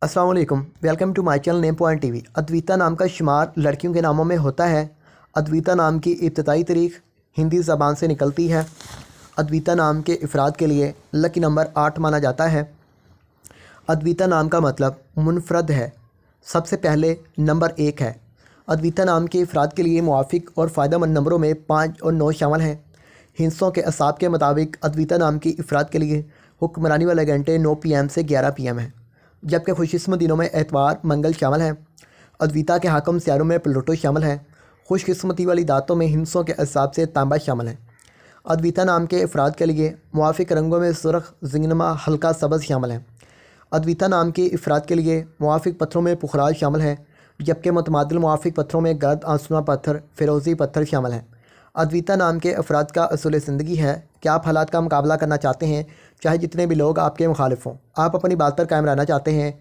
अस्सलाम वालेकुम, welcome to my channel name point TV. Advita नाम का शुमार लड़कियों के नामों में होता है। अद्विता नाम की इब्तदाई तारीख हिंदी ज़बान से निकलती है। अद्विता नाम के इफ़राद के लिए लकी नंबर 8 माना जाता है। अद्विता नाम का मतलब मुनफरद है। सबसे पहले नंबर 1 है। अद्विता नाम के इफ़राद के लिए मुआफ़िक और फ़ायदेमंद नंबरों में 5 और 9 शामिल हैं। हिंसों के असाब के मुताबिक अद्विता नाम की इफ़राद के लिए हुक्मरानी वाले घंटे 9 PM से 11 PM हैं, जबकि खुशकिस्मत दिनों में एतवार मंगल शामिल है। अद्विता के हाकम सियारों में प्लूटो शामिल है। खुशकिस्मती वाली दातों में हिंसों के असाब से तांबा शामिल है। अद्विता नाम के अफराद के लिए मुआफ़िक रंगों में सुर्ख, ज़िंगनमा, हल्का सब्ज़ शामिल है। अद्विता नाम के अफराद के लिए मुआफ़िक पत्थरों में पुखराज शामिल है, जबकि मुतमादिल मुआफ़िक पत्थरों में गर्द, आंसुआ पत्थर, फ़िरोज़ी पत्थर शामिल हैं। अद्विता नाम के अफराद का असूल ज़िंदगी है कि आप हालात का मुकाबला करना चाहते हैं, चाहे जितने भी लोग आपके मुखालिफ हों। आप अपनी बात पर कायम रहना चाहते हैं,